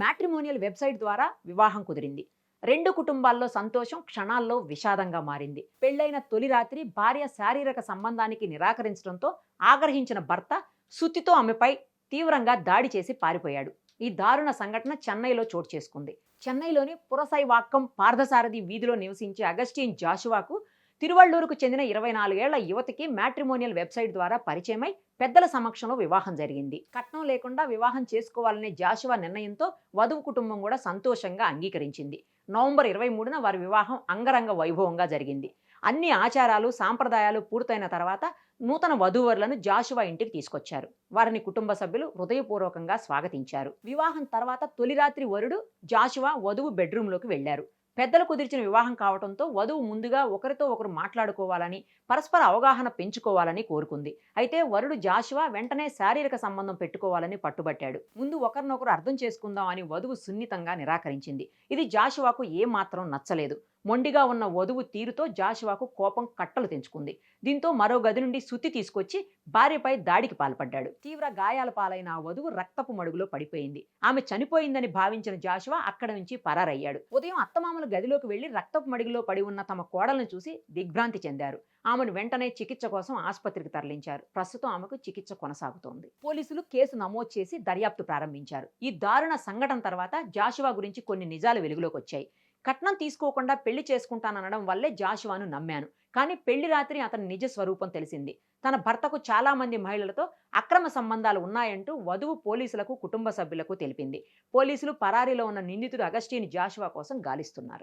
Matrimonial website ద్వారా వివాహం కుదిరింది. రెండు కుటుంబాల్లో సంతోషం క్షణాల్లో విషాదంగా మారింది. పెళ్లైన తొలి రాత్రి భార్య శారీరక సంబంధానికి నిరాకరించడంతో ఆగ్రహించిన భర్త సుత్తితో ఆమెపై తీవ్రంగా దాడి చేసి పారిపోయాడు. ఈ దారుణ సంఘటన చెన్నైలో చోటు చేసుకుంది. చెన్నైలోని పురసైవాక్కం పార్థసారథి వీధిలో నివసించే అగస్టిన్ జాషువాకు తిరువళ్ళూరుకు చెందిన 24 ఏళ్ల యువతికి మ్యాట్రిమోనియల్ వెబ్సైట్ ద్వారా పరిచయమై పెద్దల సమక్షంలో వివాహం జరిగింది. కట్నం లేకుండా వివాహం చేసుకోవాలనే జాషువా నిర్ణయంతో వధువు కుటుంబం కూడా సంతోషంగా అంగీకరించింది. నవంబర్ 23న వారి వివాహం అంగరంగ వైభవంగా జరిగింది. అన్ని ఆచారాలు సాంప్రదాయాలు పూర్తయిన తర్వాత నూతన వధూవరులను జాషువా ఇంటికి తీసుకొచ్చారు. వారిని కుటుంబ సభ్యులు హృదయపూర్వకంగా స్వాగతించారు. వివాహం తర్వాత తొలి రాత్రి వరుడు జాషువా వధువు బెడ్రూమ్లోకి వెళ్లారు. పెద్దలు కుదిర్చిన వివాహం కావడంతో వధువు ముందుగా ఒకరితో ఒకరు మాట్లాడుకోవాలని, పరస్పర అవగాహన పెంచుకోవాలని కోరుకుంది. అయితే వరుడు జాషువా వెంటనే శారీరక సంబంధం పెట్టుకోవాలని పట్టుబట్టాడు. ముందు ఒకరినొకరు అర్థం చేసుకుందాం అని వధువు సున్నితంగా నిరాకరించింది. ఇది జాషువాకు ఏమాత్రం నచ్చలేదు. మొండిగా ఉన్న వధువు తీరుతో జాషువాకు కోపం కట్టలు తెంచుకుంది. దీంతో మరో గది నుండి సుత్తి తీసుకొచ్చి భార్యపై దాడికి పాల్పడ్డాడు. తీవ్ర గాయాల పాలైన ఆ వధువు రక్తపు మడుగులో పడిపోయింది. ఆమె చనిపోయిందని భావించిన జాషువా అక్కడి నుంచి పరారయ్యాడు. ఉదయం అత్తమామల గదిలోకి వెళ్లి రక్తపు మడుగులో పడి ఉన్న తమ కోడలను చూసి దిగ్భ్రాంతి చెందారు. ఆమెను వెంటనే చికిత్స కోసం ఆసుపత్రికి తరలించారు. ప్రస్తుతం ఆమెకు చికిత్స కొనసాగుతోంది. పోలీసులు కేసు నమోదు చేసి దర్యాప్తు ప్రారంభించారు. ఈ దారుణ సంఘటన తర్వాత జాషువా గురించి కొన్ని నిజాలు వెలుగులోకి వచ్చాయి. కట్నం తీసుకోకుండా పెళ్లి చేసుకుంటాననడం వల్లే జాషువాను నమ్మాను. కానీ పెళ్లి రాత్రి అతని నిజ స్వరూపం తెలిసింది. తన భర్తకు చాలా మంది మహిళలతో అక్రమ సంబంధాలు ఉన్నాయంటూ వధువు పోలీసులకు కుటుంబ సభ్యులకు తెలిపింది. పోలీసులు పరారీలో ఉన్న నిందితుడు అగస్టిన్ జాషువా కోసం గాలిస్తున్నారు.